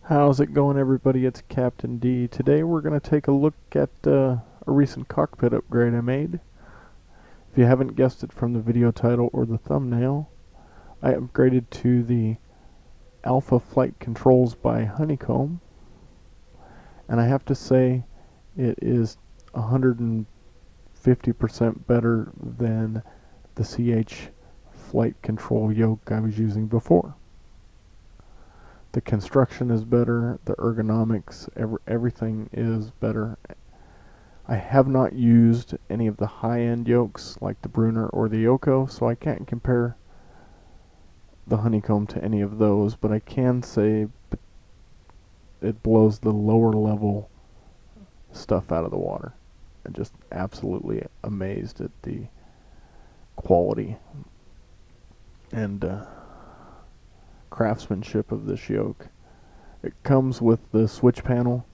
How's it going, everybody? It's Captain D. Today we're going to take a look at a recent cockpit upgrade I made. If you haven't guessed it from the video title or the thumbnail, I upgraded to the Alpha Flight Controls by Honeycomb, and I have to say it is 150% better than the CH flight control yoke I was using before. The construction is better, the ergonomics, everything is better. I have not used any of the high-end yokes like the Brunner or the Yoke, so I can't compare the Honeycomb to any of those, but I can say it blows the lower level stuff out of the water. I'm just absolutely amazed at the quality and craftsmanship of this yoke. It comes with the switch panel,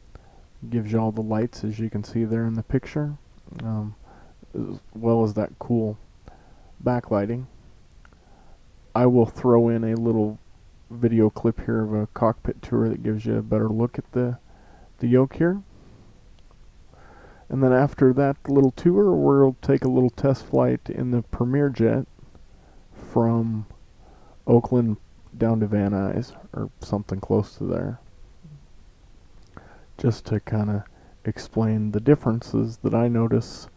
gives you all the lights as you can see there in the picture, as well as that cool backlighting. I will throw in a little video clip here of a cockpit tour that gives you a better look at the yoke here. And then after that little tour, we'll take a little test flight in the Premier Jet from Oakland down to Van Nuys, or something close to there, just to kind of explain the differences that I notice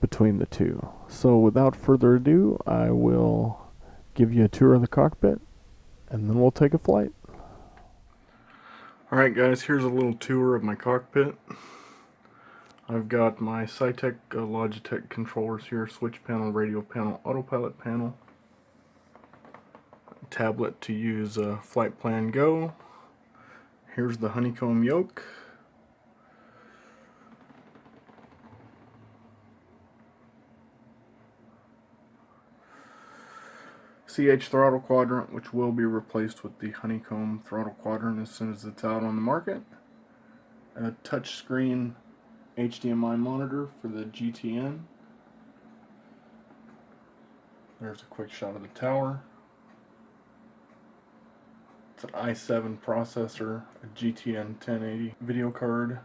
between the two. So without further ado, I will give you a tour of the cockpit, and then we'll take a flight. Alright guys, here's a little tour of my cockpit. I've got my Cytec Logitech controllers here, switch panel, radio panel, autopilot panel, tablet to use Flight Plan Go. Here's the Honeycomb yoke. CH throttle quadrant, which will be replaced with the Honeycomb throttle quadrant as soon as it's out on the market. A touchscreen HDMI monitor for the GTN. There's a quick shot of the tower. It's an i7 processor, a GTN 1080 video card, a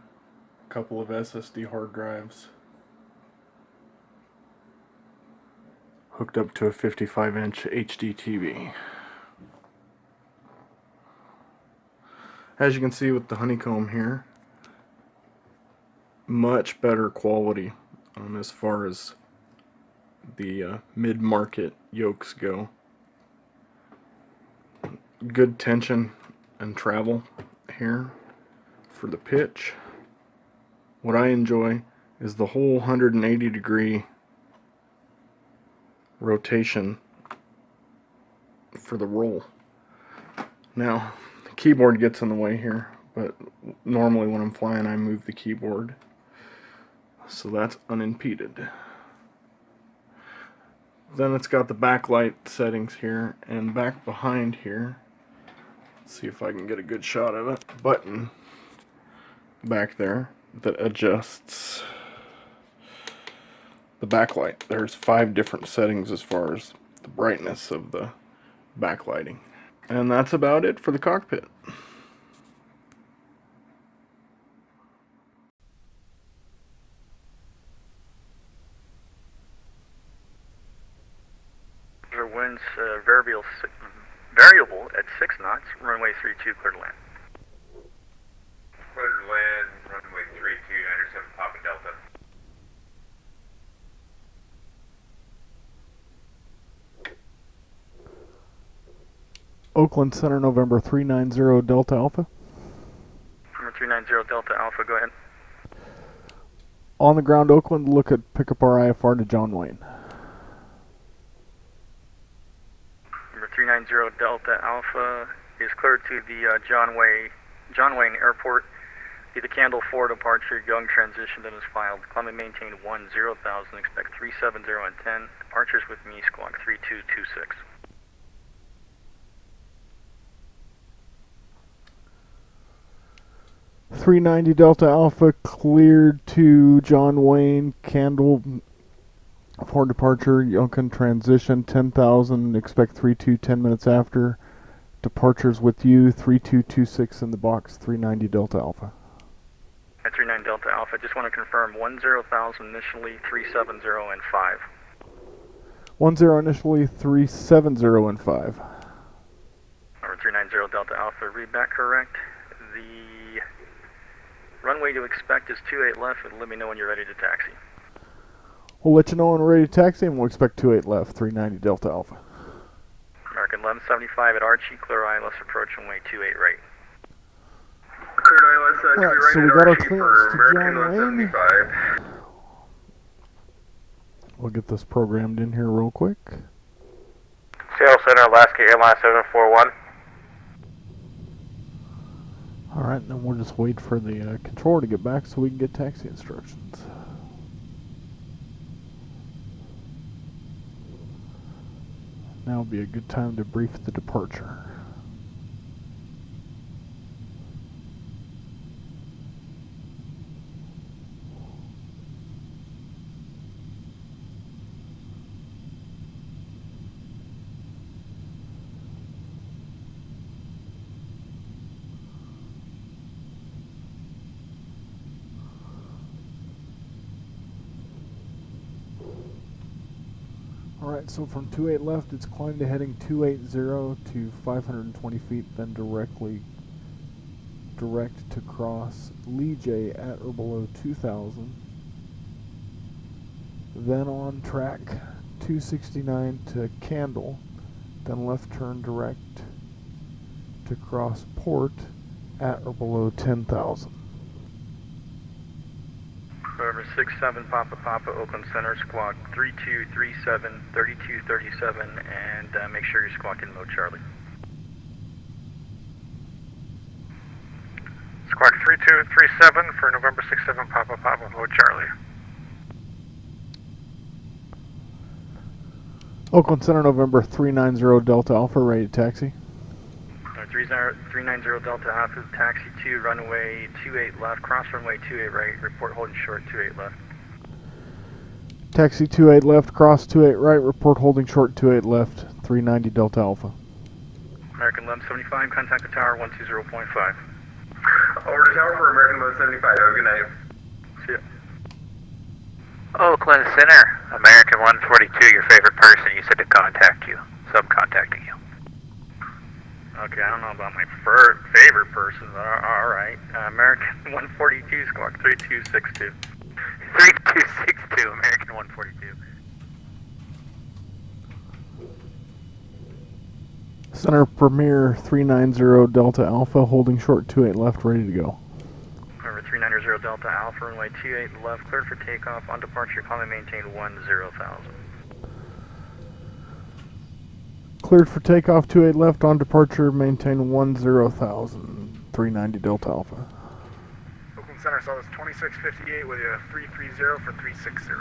couple of SSD hard drives, hooked up to a 55-inch HD TV. As you can see with the Honeycomb here, much better quality as far as the mid-market yokes go. Good tension and travel here for the pitch. What I enjoy is the whole 180-degree rotation for the roll. Now, the keyboard gets in the way here, but normally when I'm flying I move the keyboard, so that's unimpeded. Then it's got the backlight settings here, and back behind here, let's see if I can get a good shot of it, button back there that adjusts the backlight. There's 5 different settings as far as the brightness of the backlighting. And that's about it for the cockpit. Winds variable at 6 knots, runway 32, clear to land. Clear to land, runway 32, 97 Papa Delta. Oakland Center, November 390 Delta Alpha. Number 390 Delta Alpha, go ahead. On the ground, Oakland, pick up our IFR to John Wayne. Number 390 Delta Alpha is cleared to the John Wayne Airport. Be the Candle 4 departure, young transition that is filed. Climb and maintain 10,000, expect 370 and 10. Departures with me, squawk 3226. .390 Delta Alpha cleared to John Wayne, Candle for departure, Yoke transition, 10,000, expect 32, 10 minutes after. Departures with you, 3226 in the box, 390 Delta Alpha. At 39 Delta Alpha, just want to confirm 10,000 initially, 370 and 5. 10 initially, 370 and 5. Over 390 Delta Alpha, read that correct. The runway to expect is 28 left, and let me know when you're ready to taxi. We'll let you know when we're ready to taxi, and we'll expect 28 left, 390 Delta Alpha. American 1175 at Archie, clear ILS approach runway 28 right. Cleared ILS, Alright, so we got our clearance to John Wayne. We'll get this programmed in here real quick. Seattle Center, Alaska Airlines 741. Alright, then we'll just wait for the controller to get back so we can get taxi instructions. Now would be a good time to brief the departure. Alright, so from 28 left, it's climbed to heading 280 to 520 feet, then direct to cross Lee J at or below 2,000. Then on track 269 to Candle, then left turn direct to cross port at or below 10,000. November 67 Papa Papa, Oakland Center, squawk 3237, 3237, and make sure you squawk in mode Charlie. Squawk 3237 for November 67 Papa Papa, mode Charlie. Oakland Center, November 390 Delta Alpha, ready to taxi. 390 Delta Alpha, taxi to runway 28 left, cross runway 28 right, report holding short 28 left. Taxi 28 left, cross 28 right, report holding short 28 left, 390 Delta Alpha. American 1175, contact the tower 120.5. Over to tower for American 1175, have a good night. See ya. Oakland Center, American 142, your favorite person, you said to contact you, so I'm contacting you. Okay, I don't know about my favorite person, but alright. American 142, squawk 3262. 3262, American 142. Center Premier 390 Delta Alpha, holding short 28 left, ready to go. Over 390 Delta Alpha, runway 28 left, cleared for takeoff. On departure, climb and maintain 10,000. Cleared for takeoff, 28 left, on departure, maintain 10,000, 390 Delta Alpha. Oakland Center, so it's 2658 with you 330 for 360.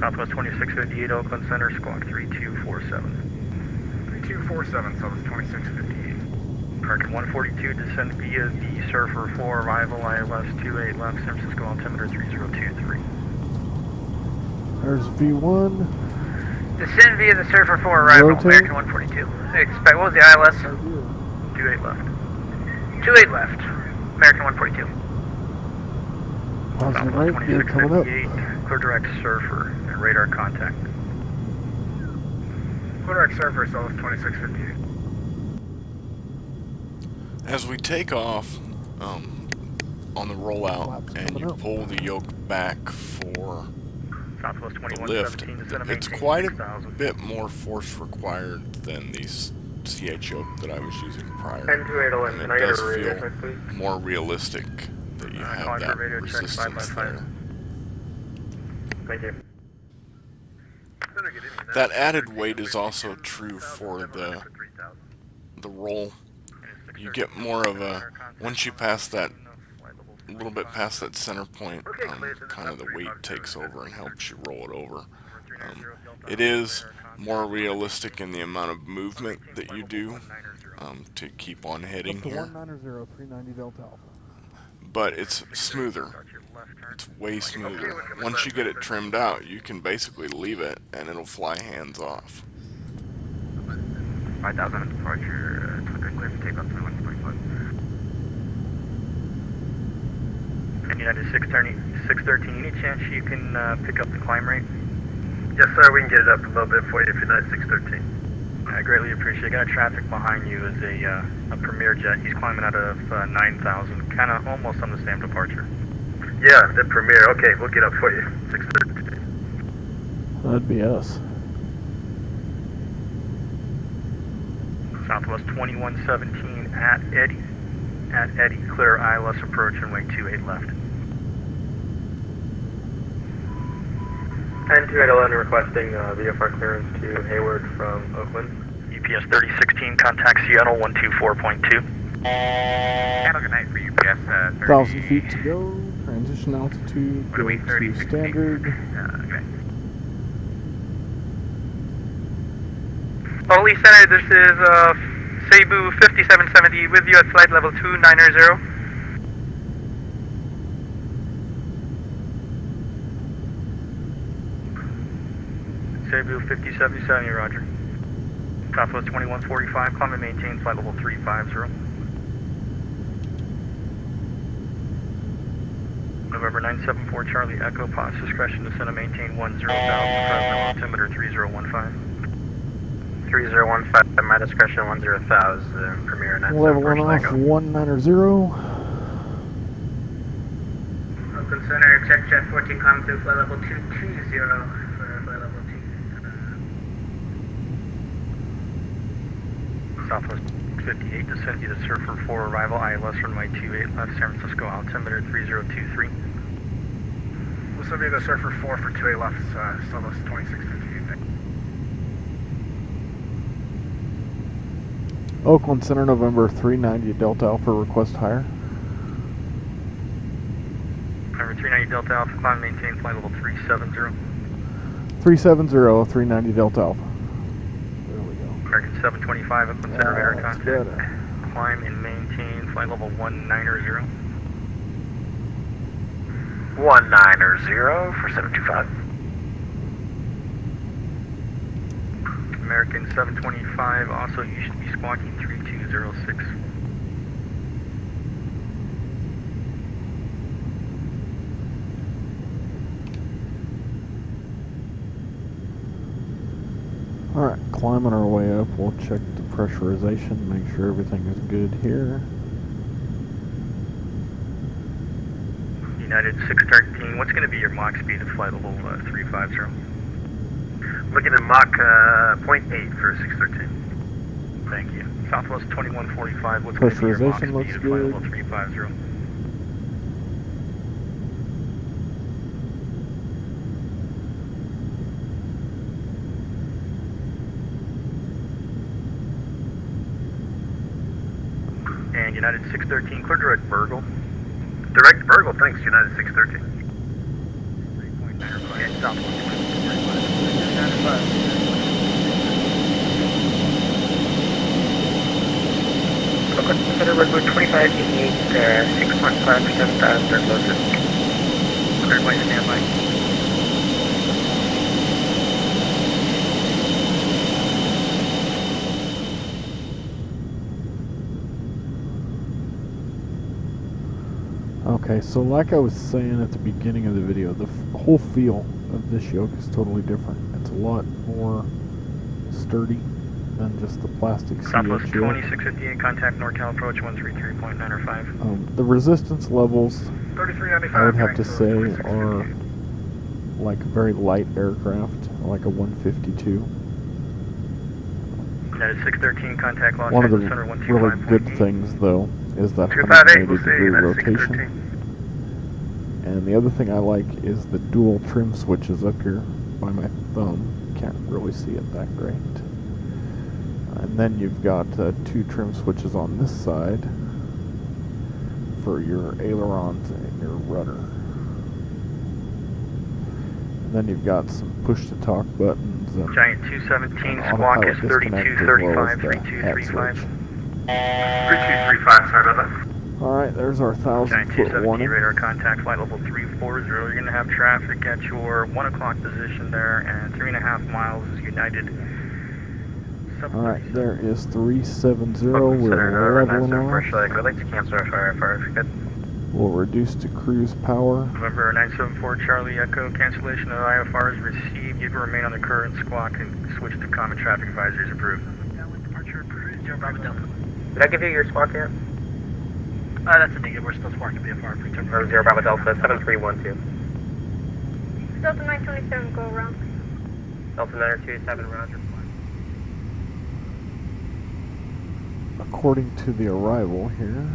Southwest 2658, Oakland Center, squawk 3247. 3247, so it's 2658. American 142, descend via the Surfer 4, arrival ILS 28 left, San Francisco altimeter 3023. There's V1. Descend via the Surfer 4 arrival, Rotate. American 142. Expect, what was the ILS? 28 left. 28 left, American 142. Positive right, gear coming up. 2658, clear direct Surfer, and radar contact. Clear direct Surfer, so it's 2658. As we take off on the rollout and you pull the yoke back for Southwest the lift, 2117, descend and it's maintain quite a 6,000. bit more force required than the CH yoke that I was using prior. And 280, And can I it get does a radio feel check, please? more realistic that you have calling for that radio check, resistance 5x5. there. Thank you. That added weight is also true for the roll. You get more of a, once you pass that, a little bit past that center point, kind of the weight takes over and helps you roll it over. It is more realistic in the amount of movement that you do to keep on heading Up to here. 190, 390 Delta Alpha. but it's smoother. It's way smoother. Once you get it trimmed out, you can basically leave it and it'll fly hands off. 5,000 departure, clear for takeoff 2145. And United 613, any chance you can pick up the climb rate? Yes, sir, we can get it up a little bit for you if you're United 613. I greatly appreciate it. Got traffic behind you is a Premier jet. He's climbing out of 9,000, kind of almost on the same departure. Yeah, the Premier. Okay, we'll get up for you. 613. That'd be us. Southwest 2117 at Eddy. At Eddy, clear ILS approach and way 28 left. And 2811 requesting VFR clearance to Hayward from Oakland. UPS 3016, contact Seattle 124.2. Seattle, good night for UPS 1,000 feet to go. Transition altitude. Go to standard. Okay. Holy Center, this is Cebu 5770 with you at flight level 290. Cebu 5070, roger. Southwest 2145, climb and maintain flight level 350. November 974 Charlie Echo, pause discretion descend and maintain 10,000, altimeter 3015. 3015, my discretion 10,000, Premier 974 Leveling off 190. Oakland Center, check jet 14, climb through flight level 220 for flight level 2. Southwest 58, descend to Surfer 4 arrival, ILS runway 28 left, San Francisco, altimeter 3023. We'll send you the Surfer 4 for 28 left, Southwest 2658. Oakland Center, November 390 Delta Alpha, request higher. Number 390 Delta Alpha, climb maintain flight level 370. 370, 390 Delta Alpha. There we go. American 725, Oakland Center, radar That's contact. better. Climb and maintain flight level 190. 190 for 725. American 725, also you should be squawking 3206. Alright, climbing our way up, we'll check the pressurization, make sure everything is good here. United 613, what's going to be your Mach speed at flight level 350? Looking at Mach 0.8 for 613. Thank you. Southwest 2145, what's going to be your Mach Pressurization speed looks at flight level good. 350? And United 613, clear direct Burgle. Direct Virgo, thanks, United 613. 3.9 and Southwest 2145. Consider Redwood 2588, 615 for 7,000, they're closest. Cleared by standby. Okay, so like I was saying at the beginning of the video, the whole feel of this yoke is totally different. It's a lot more sturdy than just the plastic Southwest CH yoke. 2658, contact NorCal approach 133.905. The resistance levels, 3395. I would have to thanks, say, 2658. are like a very light aircraft, like a 152. United 613, contact Los One of the Angeles Center really good 125.8. things, though, is that 258, we'll 180 see degree United rotation. 613. And the other thing I like is the dual trim switches up here by my thumb. Can't really see it that great. And then you've got two trim switches on this side for your ailerons and your rudder. And then you've got some push-to-talk buttons. And Giant 217, an squawk autopilot is disconnect as well as 3235, the hat 3235. switch. 3235, sorry about that. Alright, there's our 1,000-foot warning. radar contact, flight level 340. You're going to have traffic at your 1 o'clock position there, and 3.5 miles is United. Alright, there is 370. We're leveling off. I'd like to cancel our fire if you could. We'll reduce to cruise power. November 974 Charlie Echo, cancellation of IFR is received. You can remain on the current squawk and switch to common traffic advisories approved. Departure approved. 0 Bravo Delta. Did I give you your squawk yet? That's a negative. We're still squawking VFR. 0 Bravo Delta, 7312. Delta 927, go around. Delta 927, roger. According to the arrival here.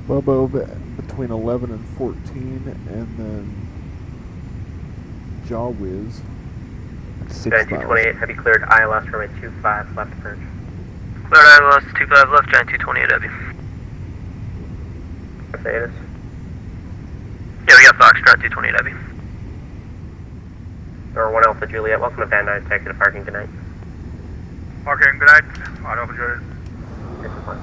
Bubbo between 11 and 14, and then Jaw Whiz at 6,000. 228, have you cleared ILS from a 25 left approach? Cleared ILS 25 left, Giant 228 of you. Say it is. Yeah, we got Foxtrot 228 of you. Or 1 Alpha Juliet, welcome to Van Nuys, taxi to parking, good night. Okay, good night. 1 Alpha Juliet. This is fine.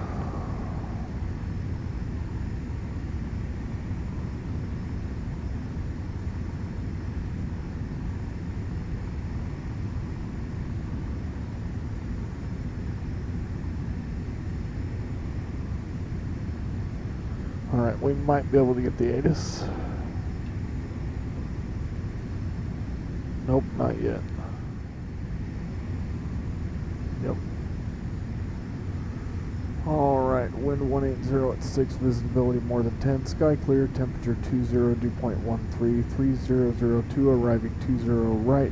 Alright, we might be able to get the ATIS. Nope, not yet. Yep. Alright, wind 180 at 6, visibility more than 10, sky clear, temperature 20, dew point 13, 3002, arriving 20 right,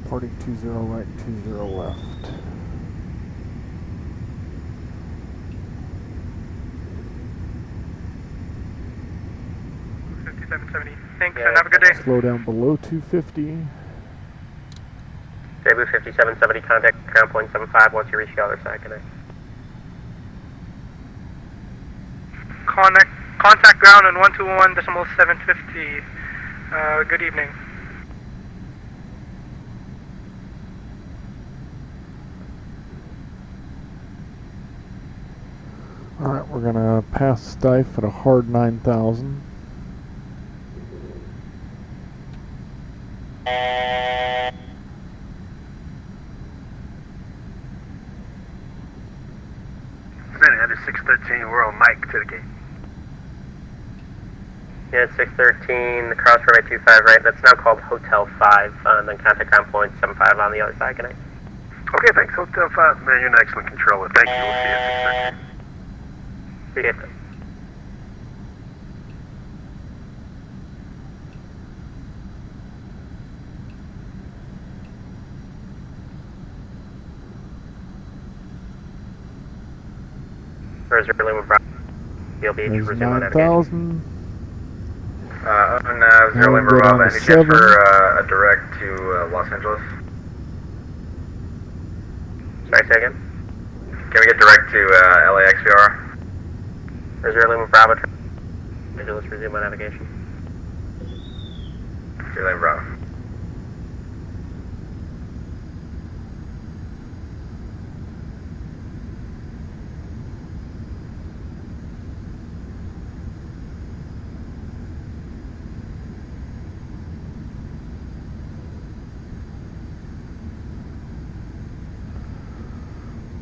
departing 20 right, 20 left. Thanks, and have a good day. Slow down below 250. Cebu 5770, contact ground point 75 once you reach the other side, good night. Contact ground on 121.750. Good evening. Alright, we're gonna pass Stife at a hard 9,000. Under 613, we're on Mike to the gate. Yeah, it's 613, the cross runway 25 right, that's now called Hotel 5, and then contact ground point 75 on the other side, good night. Okay, thanks, Hotel 5, man, you're an excellent controller, thank you, we'll see you at 613. Appreciate it. Where's your Lima Bravo? Beach, There's resume on 9,000. Zero Lima go Bravo, down to any chance 7. for a direct to Los Angeles? Sorry, say again? Can we get direct to LAX VR? Where's your Lima Bravo? Los Angeles, resume on navigation. Zero Lima Bravo.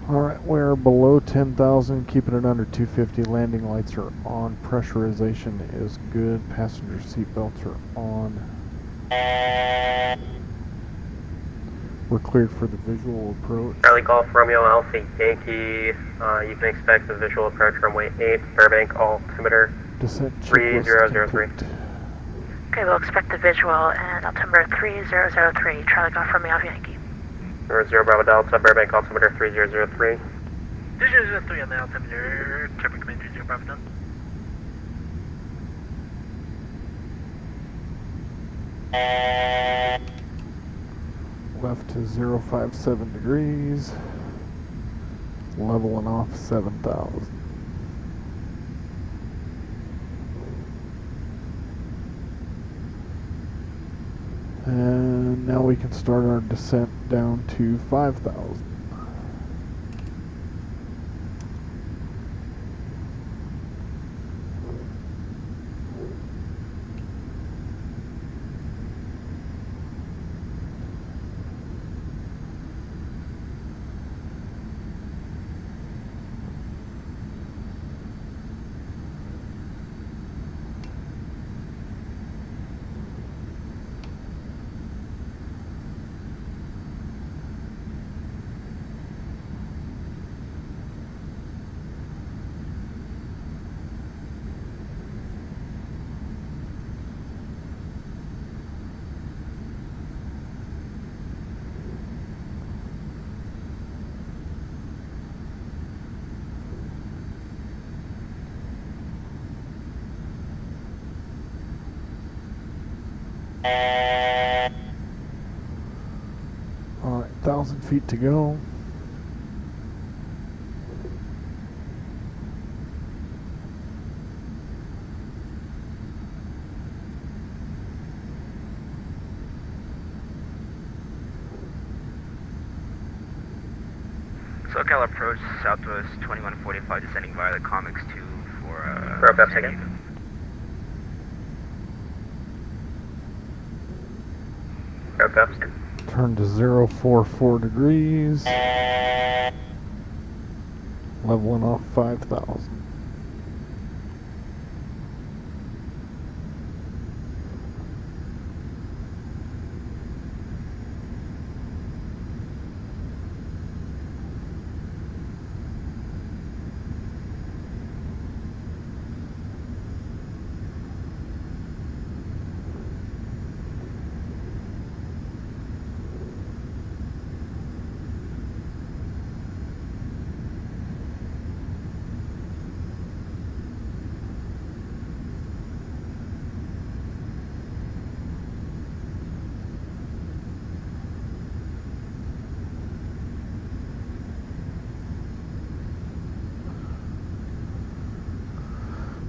Alright, we're below 10,000, keeping it under 250. Landing lights are on. Pressurization is good. Passenger seat belts are on. We're cleared for the visual approach. Charlie Golf Romeo Alpha Yankee, you can expect the visual approach runway 8, Burbank altimeter Descent checklist 3003. complete. Okay, we'll expect the visual and altimeter 3003, Charlie Golf Romeo Alpha Yankee. Number 0 Bravo Delta, Burbank altimeter 3003. 3003 on the altimeter, traffic command 30 Bravo Delta. Left to 057 degrees. Leveling off 7,000. And now we can start our descent down to 5,000. Alright, 1,000 feet to go. SoCal approach, Southwest 2145, descending via the Comics 2 for Rope up second. Rope up. Turn to 044 degrees. Leveling off 5,000.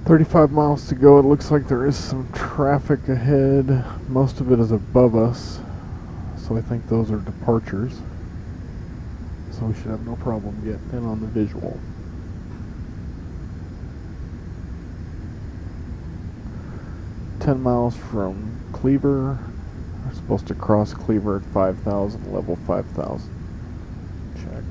"35 miles to go." It looks like there is some traffic ahead. Most of it is above us, so I think those are departures. So we should have no problem getting in on the visual. "10 miles from Cleaver." We're supposed to cross Cleaver at 5,000, level 5,000. Check.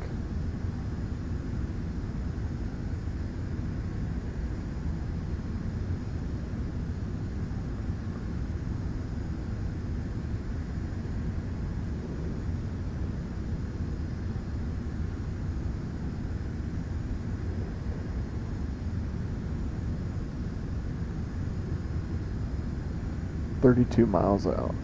"32 miles out."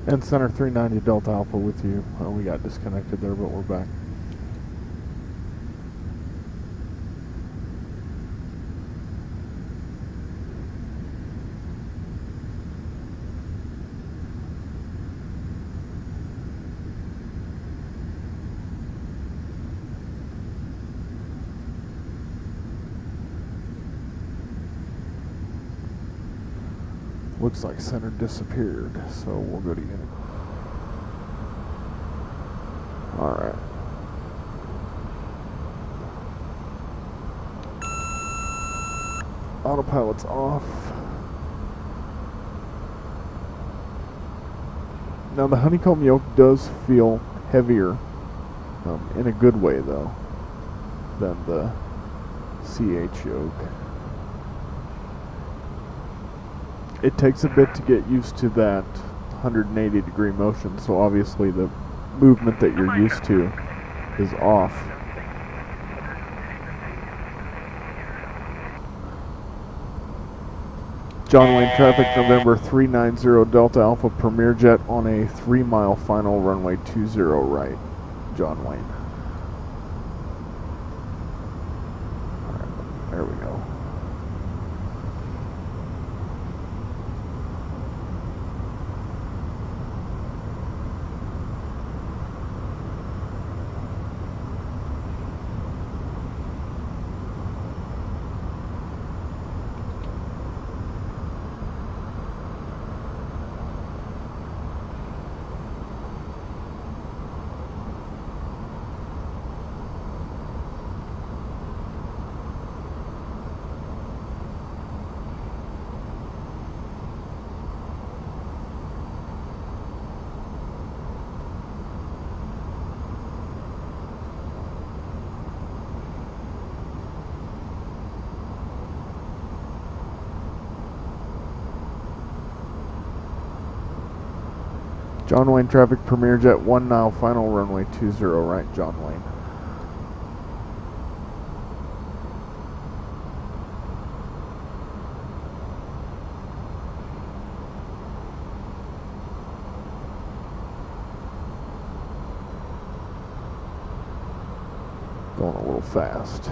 And Center 390 Delta Alpha with you. We got disconnected there, but we're back. Looks like center disappeared, so we'll go to unit. Alright. Autopilot's off. Now the Honeycomb Yoke does feel heavier, in a good way though, than the CH Yoke. It takes a bit to get used to that 180 degree motion, so obviously the movement that you're used to is off. John Wayne traffic, November 390 Delta Alpha Premier Jet on a 3-mile final, runway 20 right, John Wayne. Alright, there we go. John Wayne traffic, Premier Jet 1 mile final, runway 20 right, John Wayne. Going a little fast.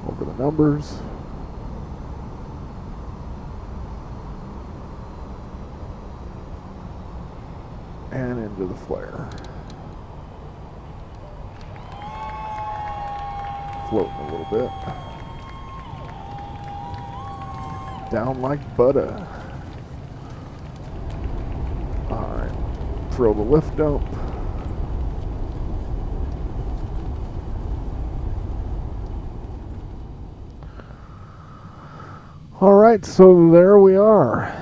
Over the numbers. And into the flare. Floating a little bit. Down like butter. Alright. Throw the lift up. Alright, so there we are.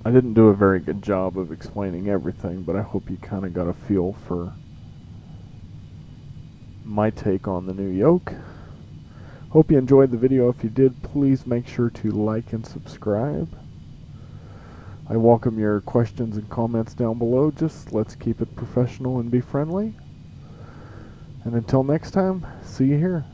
I didn't do a very good job of explaining everything, but I hope you kind of got a feel for my take on the new Yoke. Hope you enjoyed the video. If you did, please make sure to like and subscribe. I welcome your questions and comments down below. Just let's keep it professional and be friendly. And until next time, see you here.